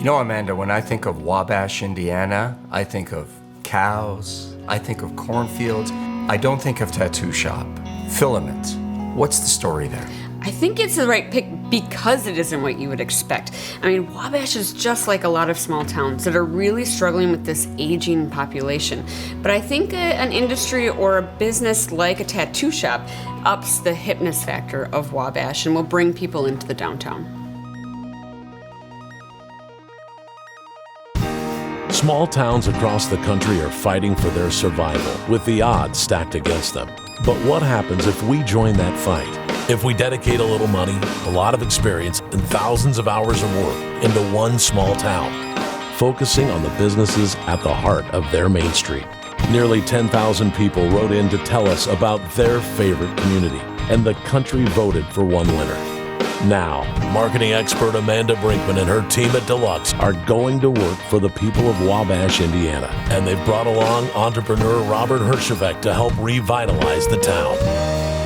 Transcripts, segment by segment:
You know, Amanda, when I think of Wabash, Indiana, I think of cows, I think of cornfields. I don't think of tattoo shop. Filament. What's the story there? I think it's the right pick because it isn't what you would expect. I mean, Wabash is just like a lot of small towns that are really struggling with this aging population. But I think an industry or a business like a tattoo shop ups the hipness factor of Wabash and will bring people into the downtown. Small towns across the country are fighting for their survival with the odds stacked against them. But what happens if we join that fight? If we dedicate a little money, a lot of experience, and thousands of hours of work into one small town, focusing on the businesses at the heart of their main street. Nearly 10,000 people wrote in to tell us about their favorite community, and the country voted for one winner. Now, marketing expert Amanda Brinkman and her team at Deluxe are going to work for the people of Wabash, Indiana, and they've brought along entrepreneur Robert Herjavec to help revitalize the town.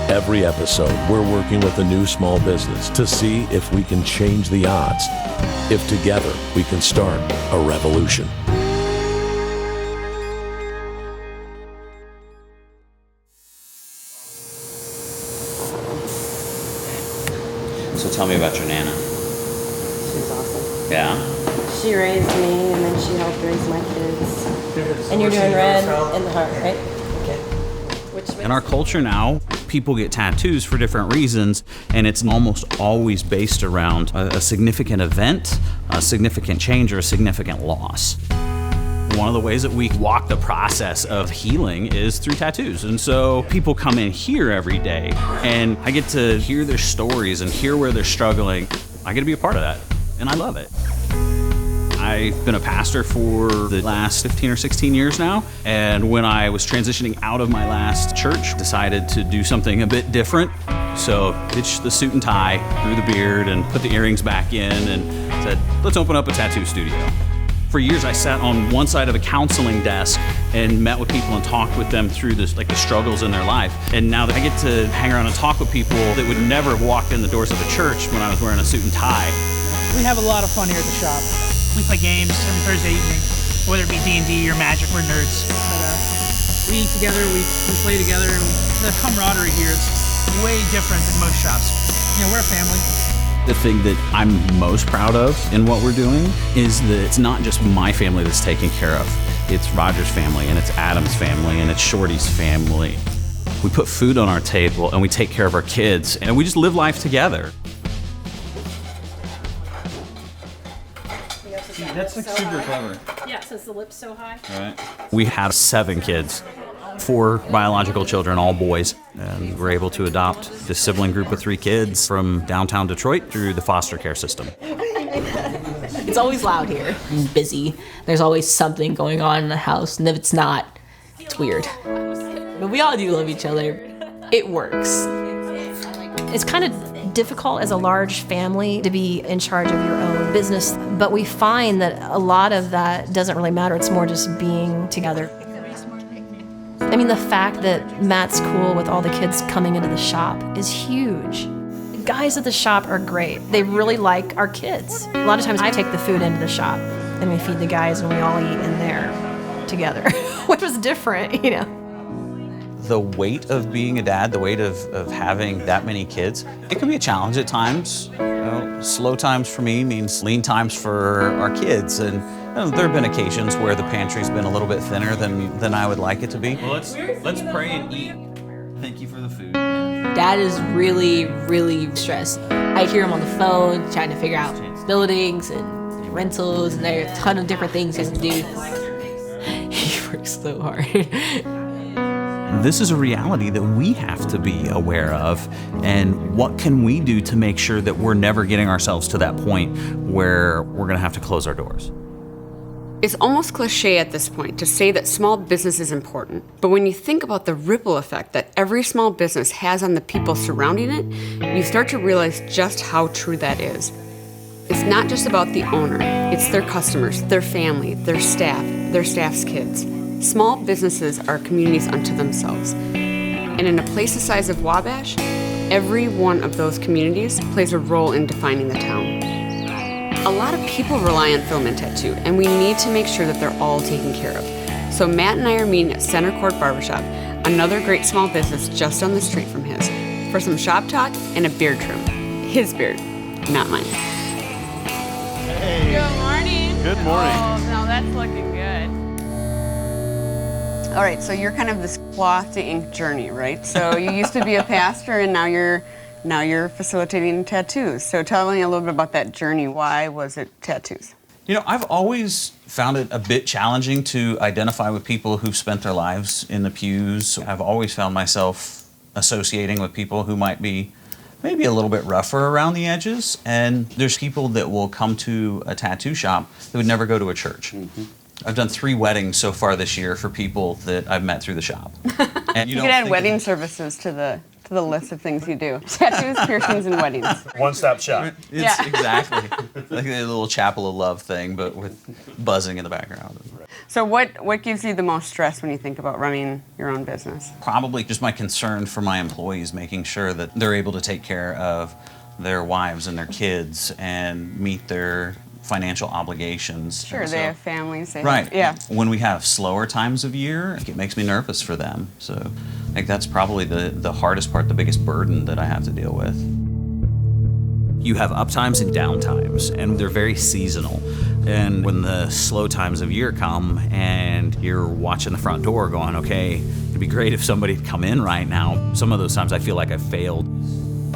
Every episode, we're working with a new small business to see if we can change the odds, if together we can start a revolution. So tell me about your Nana. She's awesome. Yeah? She raised me and then she helped raise my kids. And you're doing red in the heart, right? Okay. In our culture now, people get tattoos for different reasons, and it's almost always based around a significant event, a significant change, or a significant loss. One of the ways that we walk the process of healing is through tattoos. And so people come in here every day, and I get to hear their stories and hear where they're struggling. I get to be a part of that, and I love it. I've been a pastor for the last 15 or 16 years now, and when I was transitioning out of my last church, decided to do something a bit different. So ditched the suit and tie, grew the beard, and put the earrings back in, and said, let's open up a tattoo studio. For years, I sat on one side of a counseling desk and met with people and talked with them through this, like the struggles in their life. And now that I get to hang around and talk with people that would never have walked in the doors of a church when I was wearing a suit and tie. We have a lot of fun here at the shop. We play games every Thursday evening, whether it be D&D or Magic, we're nerds. But, we eat together, we play together, and the camaraderie here is way different than most shops. You know, we're a family. The thing that I'm most proud of in what we're doing is that it's not just my family that's taken care of. It's Roger's family, and it's Adam's family, and it's Shorty's family. We put food on our table, and we take care of our kids, and we just live life together. That's like super clever. Yeah, since the lip's so high. All right. We have 7 kids, 4 biological children, all boys, and we're able to adopt this sibling group of 3 kids from downtown Detroit through the foster care system. It's always loud here and busy. There's always something going on in the house, and if it's not, it's weird. But we all do love each other. It works. It's kind of difficult as a large family to be in charge of your own business, but we find that a lot of that doesn't really matter. It's more just being together. I mean, the fact that Matt's cool with all the kids coming into the shop is huge. The guys at the shop are great. They really like our kids. A lot of times I take the food into the shop and we feed the guys and we all eat in there together, which was different, you know. The weight of being a dad, the weight of having that many kids, it can be a challenge at times. You know, slow times for me means lean times for our kids. And there have been occasions where the pantry's been a little bit thinner than I would like it to be. Well, let's pray and eat. Thank you for the food. Dad is really, really stressed. I hear him on the phone trying to figure out buildings and rentals, and there are a ton of different things he has to do. He works so hard. This is a reality that we have to be aware of, and what can we do to make sure that we're never getting ourselves to that point where we're going to have to close our doors. It's almost cliche at this point to say that small business is important, but when you think about the ripple effect that every small business has on the people surrounding it, you start to realize just how true that is. It's not just about the owner, it's their customers, their family, their staff's kids. Small businesses are communities unto themselves. And in a place the size of Wabash, every one of those communities plays a role in defining the town. A lot of people rely on Filament Tattoo, and we need to make sure that they're all taken care of. So Matt and I are meeting at Center Court Barbershop, another great small business just down the street from his, for some shop talk and a beard trim. His beard, not mine. Hey. Good morning. Good morning. Oh, now that's looking good. All right, so you're kind of this cloth to ink journey, right? So you used to be a pastor, and now you're facilitating tattoos. So tell me a little bit about that journey. Why was it tattoos? You know, I've always found it a bit challenging to identify with people who've spent their lives in the pews. I've always found myself associating with people who might be maybe a little bit rougher around the edges. And there's people that will come to a tattoo shop that would never go to a church. Mm-hmm. I've done 3 weddings so far this year for people that I've met through the shop. And you could add wedding services to the list of things you do. Tattoos, piercings, and weddings. One-stop shop. Exactly. Like a little chapel of love thing, but with buzzing in the background. So what gives you the most stress when you think about running your own business? Probably just my concern for my employees, making sure that they're able to take care of their wives and their kids and meet their financial obligations. Sure, they have families. Right. Yeah. When we have slower times of year, it makes me nervous for them. So I think that's probably the hardest part, the biggest burden that I have to deal with. You have up times and down times, and they're very seasonal. And when the slow times of year come and you're watching the front door going, okay, it'd be great if somebody'd come in right now. Some of those times I feel like I failed.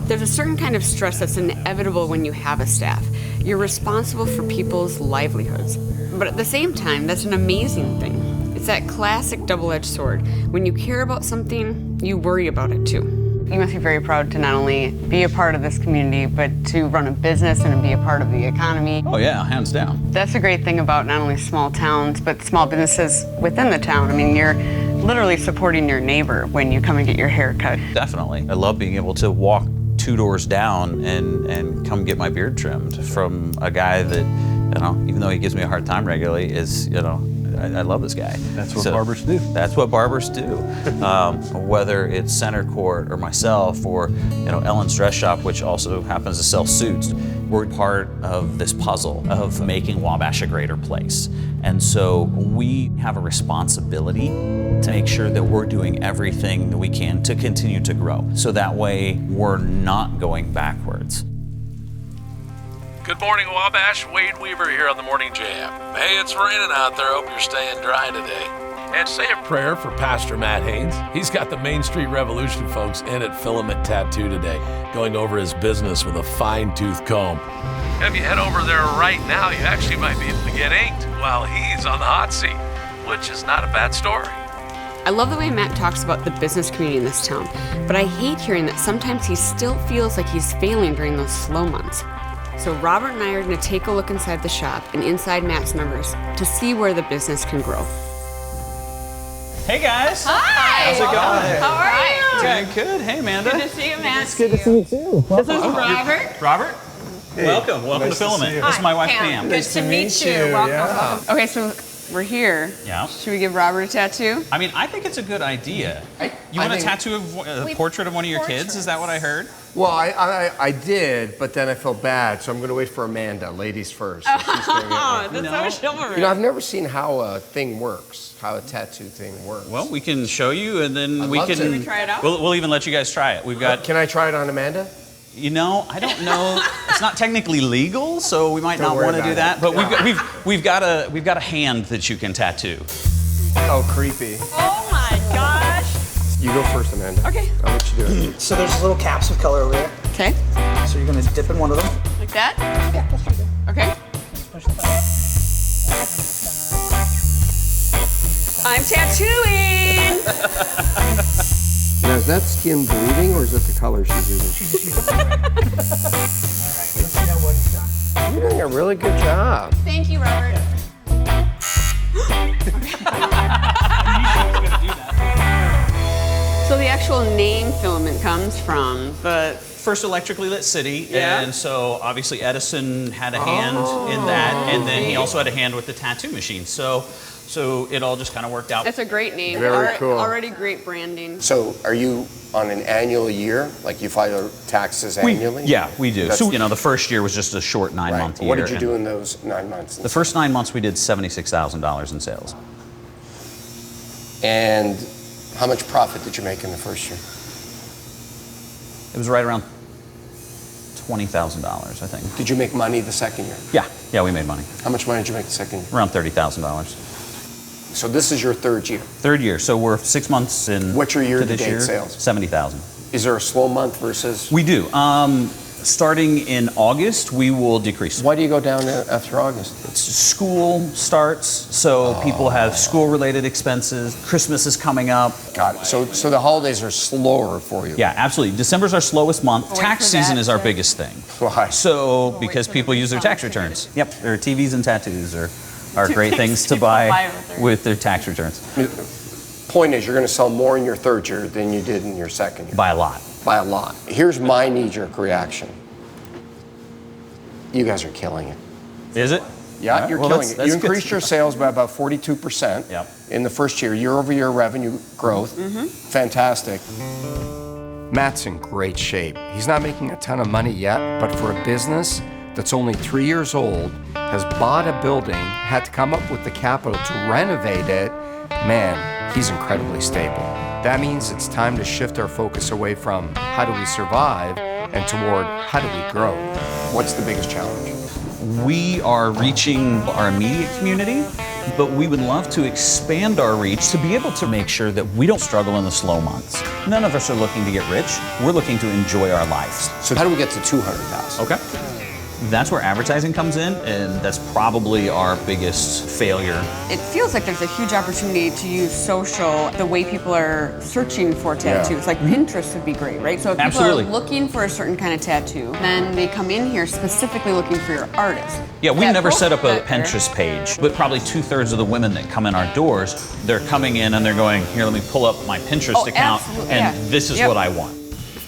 There's a certain kind of stress that's inevitable when you have a staff. You're responsible for people's livelihoods. But at the same time, that's an amazing thing. It's that classic double-edged sword. When you care about something, you worry about it too. You must be very proud to not only be a part of this community, but to run a business and be a part of the economy. Oh yeah, hands down. That's a great thing about not only small towns, but small businesses within the town. I mean, you're literally supporting your neighbor when you come and get your hair cut. Definitely. I love being able to walk 2 doors down and come get my beard trimmed from a guy that, even though he gives me a hard time regularly, is, I love this guy. That's what barbers do. That's what barbers do. Whether it's Center Court or myself or, Ellen's Dress Shop, which also happens to sell suits, we're part of this puzzle of making Wabash a greater place. And so we have a responsibility to make sure that we're doing everything that we can to continue to grow. So that way we're not going backwards. Good morning, Wabash. Wade Weaver here on the Morning Jam. Hey, it's raining out there. Hope you're staying dry today. And say a prayer for Pastor Matt Haynes. He's got the Main Street Revolution folks in at Filament Tattoo today, going over his business with a fine-tooth comb. If you head over there right now, you actually might be able to get inked while he's on the hot seat, which is not a bad story. I love the way Matt talks about the business community in this town, but I hate hearing that sometimes he still feels like he's failing during those slow months. So Robert and I are going to take a look inside the shop and inside Matt's numbers to see where the business can grow. Hey guys. Hi. How's it going? How are you? Doing good. Hey Amanda. Good to see you, Matt. It's good to see you too. This is Robert. Robert. Hey, welcome nice to Filament. see you. This is my wife Pam. Good to meet you. Welcome. Yeah. Okay, so we're here. Yeah. Should we give Robert a tattoo? I mean, I think it's a good idea. You want a tattoo of a portrait of one of your kids? Is that what I heard? Well, I did, but then I felt bad, so I'm going to wait for Amanda. Ladies first. So she's gonna get one. That's so chivalrous. I've never seen how a thing works, how a tattoo thing works. Well, we can show you, and then I'd we love can. to. Can we try it out? We'll even let you guys try it. We've got. Can I try it on Amanda? I don't know. It's not technically legal, so we might Don't not worry want to do about that. it. But we've got a hand that you can tattoo. Oh, creepy. Oh my gosh. You go first, Amanda. Okay. I'll let you do it. So there's little caps of color over there. Okay. So you're gonna dip in one of them. Like that? Yeah, that's pretty good. Okay. Push the button. I'm tattooing! Now, is that skin bleeding, or is it the color she's using? Let's see how well you've done. You're doing a really good job. Thank you, Robert. So the actual name Filament comes from the... First electrically lit city, Yeah. and so obviously Edison had a hand in that, and then he also had a hand with the tattoo machine. So it all just kind of worked out. That's a great name. Very cool. Already great branding. So, are you on an annual year? Like you file taxes annually? Yeah, we do. That's- So, the first year was just a short 9-month year. What did you and do in those 9 months? The first 9 months we did $76,000 in sales. And how much profit did you make in the first year? It was right around $20,000, I think. Did you make money the second year? Yeah, we made money. How much money did you make the second year? Around $30,000. So this is your third year. Third year, so we're 6 months in. What's your to this year-to-date year. sales? 70,000. Is there a slow month versus? We do. Starting in August, we will decrease. Why do you go down after August? School starts, so people have school-related expenses. Christmas is coming up. Got it. So the holidays are slower for you. Yeah, absolutely. December's our slowest month. Wait Tax for season that, is our so- biggest thing. Why? So, because people use their tax returns. Yep, their TVs and tattoos are great things to buy with their tax returns. Point is, you're going to sell more in your third year than you did in your second year. By a lot. By a lot. Here's my knee-jerk reaction. You guys are killing it. Is it? Yeah, All right, you're well, killing that's- it. that's You good. increased your sales by about 42% Yep. in the first year. Year-over-year revenue growth. Fantastic. Matt's in great shape. He's not making a ton of money yet, but for a business that's only 3 years old, has bought a building, had to come up with the capital to renovate it, man, he's incredibly stable. That means it's time to shift our focus away from how do we survive and toward how do we grow. What's the biggest challenge? We are reaching our immediate community, but we would love to expand our reach to be able to make sure that we don't struggle in the slow months. None of us are looking to get rich. We're looking to enjoy our lives. So how do we get to 200,000? Okay. That's where advertising comes in, and that's probably our biggest failure. It feels like there's a huge opportunity to use social the way people are searching for tattoos. Like Pinterest would be great, right? So if people Absolutely. are looking for a certain kind of tattoo, then they come in here specifically looking for your artist. Yeah, we've That never set up a profile picture- Pinterest page, but probably 2/3 of the women that come in our doors, they're coming in and they're going, here, let me pull up my Pinterest Oh, account, absolutely, and yeah. this is Yep. what I want.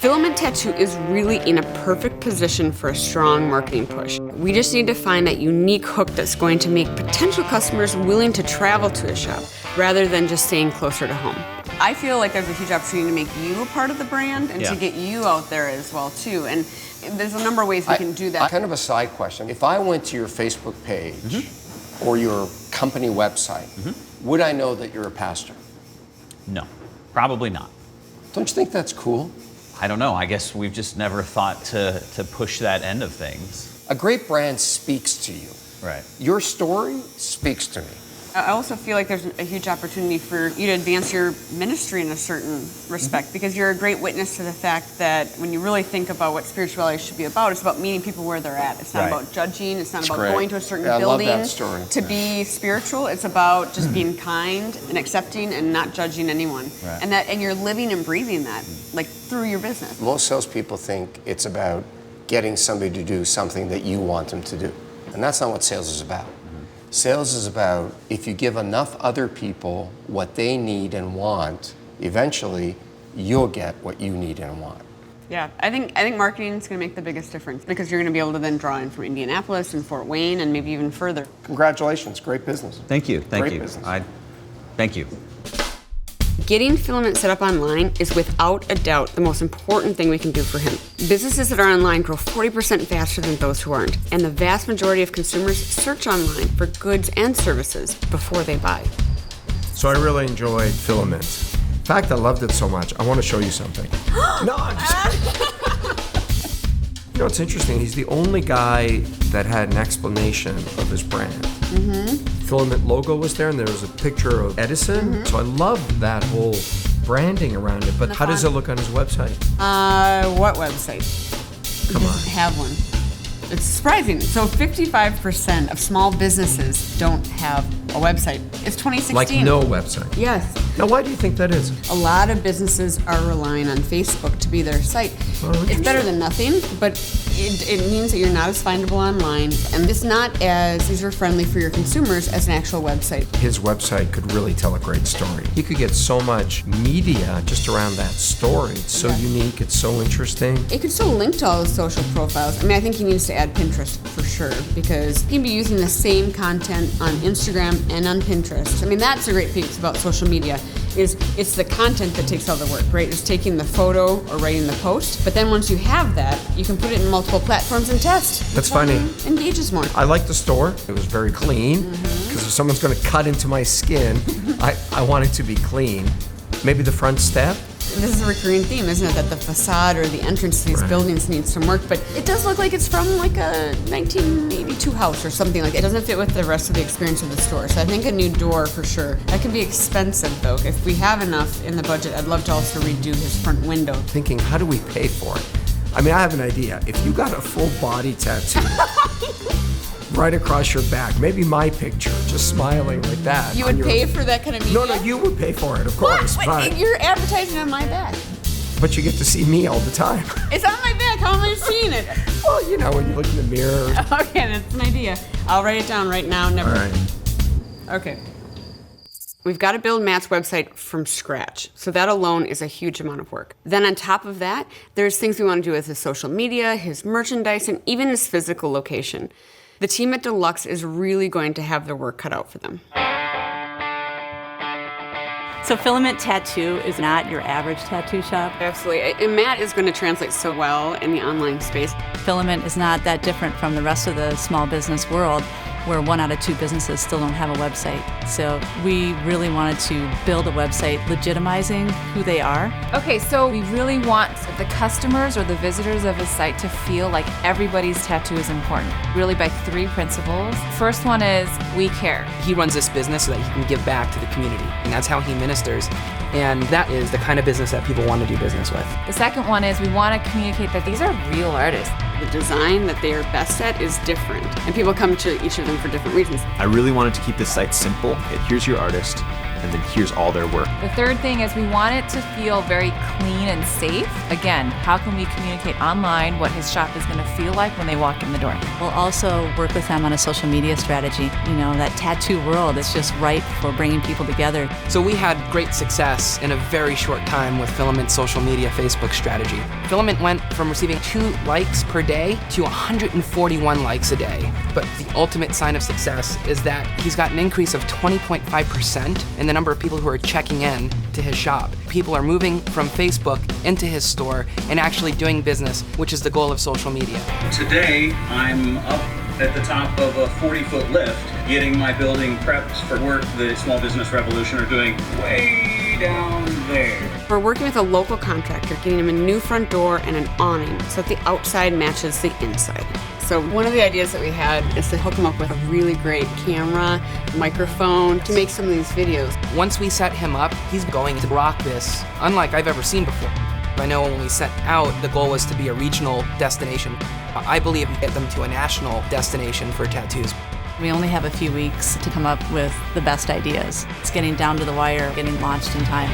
Filament Tattoo is really in a perfect position for a strong marketing push. We just need to find that unique hook that's going to make potential customers willing to travel to a shop rather than just staying closer to home. I feel like there's a huge opportunity to make you a part of the brand and Yeah. to get you out there as well too. And there's a number of ways we can do that. Kind of a side question. If I went to your Facebook page or your company website, would I know that you're a pastor? No, probably not. Don't you think that's cool? I don't know. I guess we've just never thought to push that end of things. A great brand speaks to you. Right. Your story speaks to me. I also feel like there's a huge opportunity for you to advance your ministry in a certain respect because you're a great witness to the fact that when you really think about what spirituality should be about, it's about meeting people where they're at. It's not Right. about judging. It's not about great. going to a certain Yeah, I love building that story. to be spiritual. It's about just being kind and accepting and not judging anyone. Right. And you're living and breathing that like through your business. Most salespeople think it's about getting somebody to do something that you want them to do. And that's not what sales is about. Sales is about if you give enough other people what they need and want, eventually you'll get what you need and want. Yeah, I think marketing is going to make the biggest difference because you're going to be able to then draw in from Indianapolis and Fort Wayne and maybe even further. Congratulations, great business. Thank you. Thank Great you. business. Thank you. Getting Filament set up online is without a doubt the most important thing we can do for him. Businesses that are online grow 40% faster than those who aren't, and the vast majority of consumers search online for goods and services before they buy. So I really enjoyed Filament. In fact, I loved it so much, I want to show you something. No, I'm just... You know, it's interesting, he's the only guy that had an explanation of his brand. Filament logo was there, and there was a picture of Edison. So I loved that whole branding around it. But how does it look on his website? What website? Come on. Have one. It's surprising. So 55% of small businesses don't have a website. It's 2016. Like no website. Yes. Now, why do you think that is? A lot of businesses are relying on Facebook to be their site. It's better than nothing, but it means that you're not as findable online, and it's not as user-friendly for your consumers as an actual website. His website could really tell a great story. He could get so much media just around that story. It's so unique, it's so interesting. It could still link to all his social profiles. I mean, I think he needs to add Pinterest for sure, because he can be using the same content on Instagram and on Pinterest. I mean, that's the great thing about social media. is it's the content that takes all the work, right? It's taking the photo or writing the post. But then once you have that, you can put it in multiple platforms and test. That's funny. Engages more. I like the store. It was very clean, because if someone's gonna cut into my skin, I want it to be clean. Maybe the front step. This is a recurring theme, isn't it? That the facade or the entrance to these buildings needs some work, but it does look like it's from like a 1982 house or something like that. It doesn't fit with the rest of the experience of the store. So I think a new door for sure. That can be expensive though. If we have enough in the budget, I'd love to also redo his front window. Thinking, how do we pay for it? I mean, I have an idea. If you got a full body tattoo right across your back, maybe my picture, just smiling like that. You would pay for that kind of media? No, you would pay for it, of course. But you're advertising on my back. But you get to see me all the time. It's on my back. How am I seeing it? Well, you know, when you look in the mirror. Okay, that's an idea. I'll write it down right now. Never. All right. Okay. We've got to build Matt's website from scratch. So that alone is a huge amount of work. Then on top of that, there's things we want to do with his social media, his merchandise, and even his physical location. The team at Deluxe is really going to have their work cut out for them. So Filament Tattoo is not your average tattoo shop. Absolutely. And Matt is going to translate so well in the online space. Filament is not that different from the rest of the small business world, where 1 out of 2 businesses still don't have a website. So we really wanted to build a website legitimizing who they are. Okay, so we really want the customers or the visitors of his site to feel like everybody's tattoo is important, really by 3 principles. First one is, we care. He runs this business so that he can give back to the community, and that's how he ministers. And that is the kind of business that people want to do business with. The second one is, we want to communicate that these are real artists. The design that they are best at is different, and people come to each of them for different reasons. I really wanted to keep this site simple. Here's your artist, and then here's all their work. The third thing is we want it to feel very clean and safe. Again, how can we communicate online what his shop is going to feel like when they walk in the door? We'll also work with them on a social media strategy. You know, that tattoo world is just ripe for bringing people together. So we had great success in a very short time with Filament's social media Facebook strategy. Filament went from receiving 2 likes per day to 141 likes a day. But the ultimate sign of success is that he's got an increase of 20.5% in the number of people who are checking in to his shop. People are moving from Facebook into his store and actually doing business, which is the goal of social media. Today, I'm up at the top of a 40-foot lift, getting my building prepped for work the Small Business Revolution are doing way down there. We're working with a local contractor, getting him a new front door and an awning so that the outside matches the inside. So one of the ideas that we had is to hook him up with a really great camera, microphone, to make some of these videos. Once we set him up, he's going to rock this unlike I've ever seen before. I know when we set out, the goal was to be a regional destination. I believe we get them to a national destination for tattoos. We only have a few weeks to come up with the best ideas. It's getting down to the wire, getting launched in time.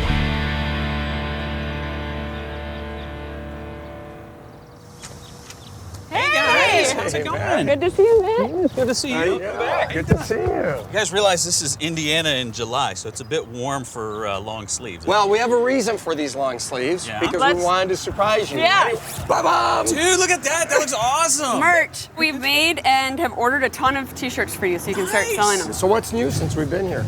How's it going? Good to see you, Matt. Good to see you. Good to see you. You guys realize this is Indiana in July, so it's a bit warm for long sleeves. Well, we have a reason for these long sleeves, because we wanted to surprise you. Yeah. Bye-bye. Dude, look at that. That looks awesome. Merch. We've made and have ordered a ton of t-shirts for you so you can start selling them. So what's new since we've been here?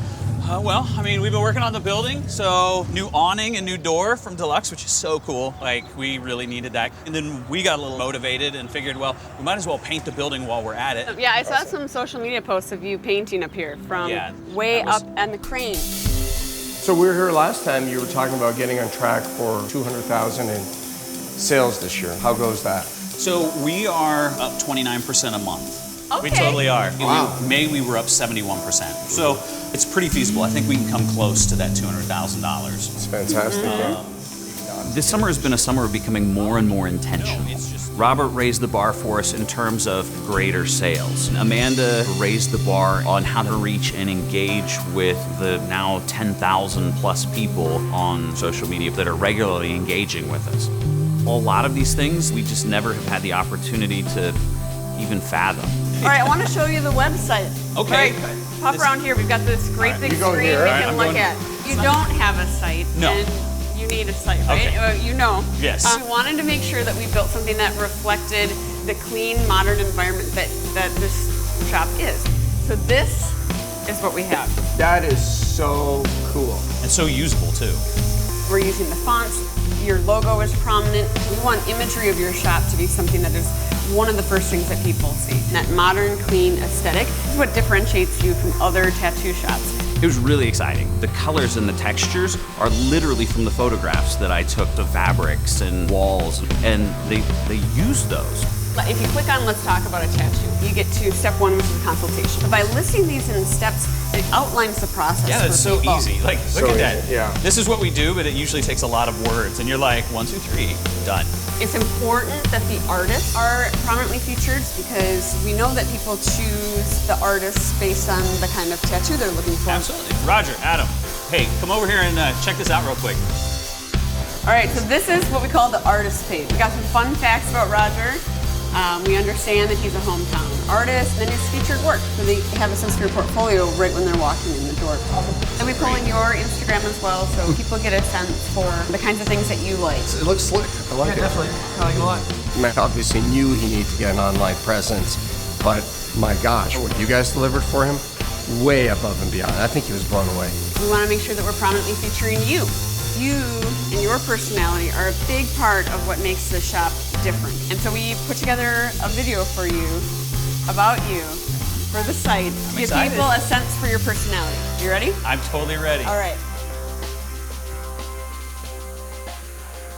Well, I mean, we've been working on the building, so new awning and new door from Deluxe, which is so cool. Like, we really needed that. And then we got a little motivated and figured, well, we might as well paint the building while we're at it. Yeah, I saw some social media posts of you painting up here from way up on the crane. So we were here last time, you were talking about getting on track for 200,000 in sales this year. How goes that? So we are up 29% a month. Okay. We totally are. Wow. In May, we were up 71%. So it's pretty feasible. I think we can come close to that $200,000. It's fantastic. This summer has been a summer of becoming more and more intentional. Robert raised the bar for us in terms of greater sales. Amanda raised the bar on how to reach and engage with the now 10,000 plus people on social media that are regularly engaging with us. A lot of these things we just never have had the opportunity to even fathom. All right, I want to show you the website. Okay. All right, pop around here. We've got this great big screen here, we right? can look at. You don't have a site. No. And you need a site, right? Okay. You know. Yes. We wanted to make sure that we built something that reflected the clean, modern environment that this shop is. So this is what we have. That is so cool. And so usable too. We're using the fonts. Your logo is prominent. We want imagery of your shop to be something that is one of the first things that people see. That modern, clean aesthetic is what differentiates you from other tattoo shops. It was really exciting. The colors and the textures are literally from the photographs that I took, the fabrics and walls, and they use those. If you click on Let's Talk About a Tattoo, you get to step 1, which is a consultation. But by listing these in steps, it outlines the process. Yeah, that's so people. easy. Like, look So at that. easy, yeah. This is what we do, but it usually takes a lot of words. And you're like, 1, 2, 3, done. It's important that the artists are prominently featured because we know that people choose the artists based on the kind of tattoo they're looking for. Absolutely. Roger, Adam, hey, come over here and check this out real quick. All right, so this is what we call the artist page. We got some fun facts about Roger. We understand that he's a hometown artist, and then his featured work, so they have a sense of your portfolio right when they're walking in the door. And we pull in your Instagram as well, so people get a sense for the kinds of things that you like. It looks slick. I like it. Definitely. I like it a lot. Matt obviously knew he needed to get an online presence, but my gosh, what you guys delivered for him, way above and beyond. I think he was blown away. We want to make sure that we're prominently featuring you. You and your personality are a big part of what makes the shop different. And so we put together a video for you, about you, for the site, to give excited. people a sense for your personality. You ready? I'm totally ready. All right.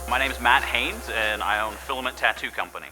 My name is Matt Haynes, and I own Filament Tattoo Company.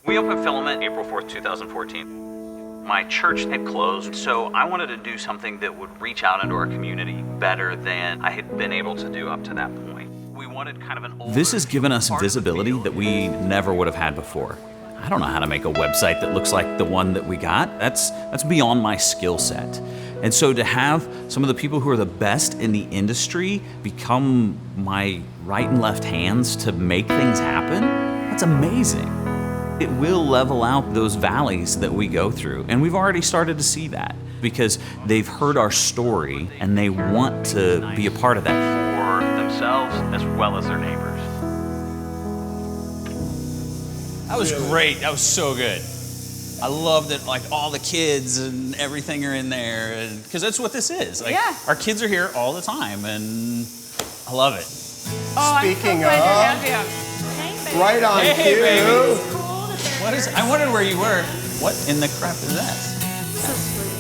We opened Filament April 4th, 2014. My church had closed, so I wanted to do something that would reach out into our community better than I had been able to do up to that point. We wanted kind of an older... This has given us visibility that we never would have had before. I don't know how to make a website that looks like the one that we got. That's beyond my skill set. And so to have some of the people who are the best in the industry become my right and left hands to make things happen, that's amazing. It will level out those valleys that we go through. And we've already started to see that because they've heard our story and they want to be a part of that for themselves as well as their neighbors. That was great. That was so good. I love that, like, all the kids and everything are in there, and because that's what this is. Like, Yeah. our kids are here all the time, and I love it. Oh, Speaking I'm so glad of- to have you. Right on Hey, cue. baby. What is? I wondered where you were. What in the crap is that?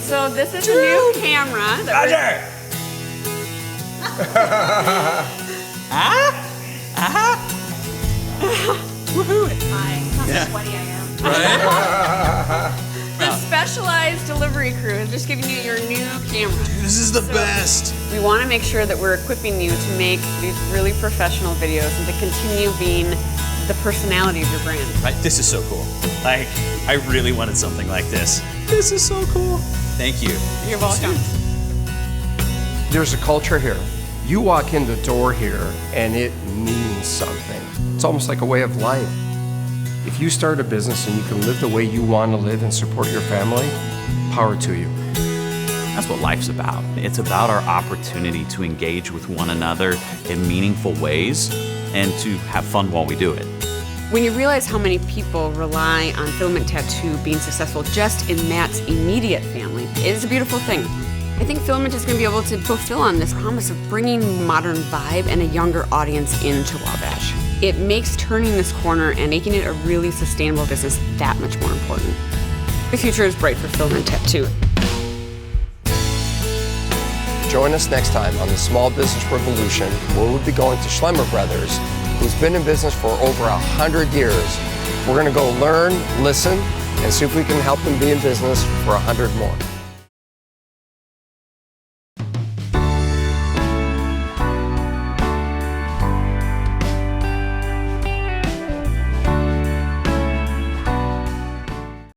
So this is a new camera that Roger. Woohoo! How sweaty I am. The specialized delivery crew is just giving you your new camera. This is the best. We want to make sure that we're equipping you to make these really professional videos and to continue being the personality of your brand. Right, this is so cool. Like, I really wanted something like this. This is so cool. Thank you. You're welcome. There's a culture here. You walk in the door here and it means something. It's almost like a way of life. If you start a business and you can live the way you want to live and support your family, power to you. That's what life's about. It's about our opportunity to engage with one another in meaningful ways and to have fun while we do it. When you realize how many people rely on Filament Tattoo being successful just in Matt's immediate family, it is a beautiful thing. I think Filament is going to be able to fulfill on this promise of bringing modern vibe and a younger audience into Wabash. It makes turning this corner and making it a really sustainable business that much more important. The future is bright for Filament Tattoo. Join us next time on the Small Business Revolution, where we'll be going to Schlemmer Brothers, who's been in business for over 100 years. We're going to go learn, listen, and see if we can help them be in business for 100 more.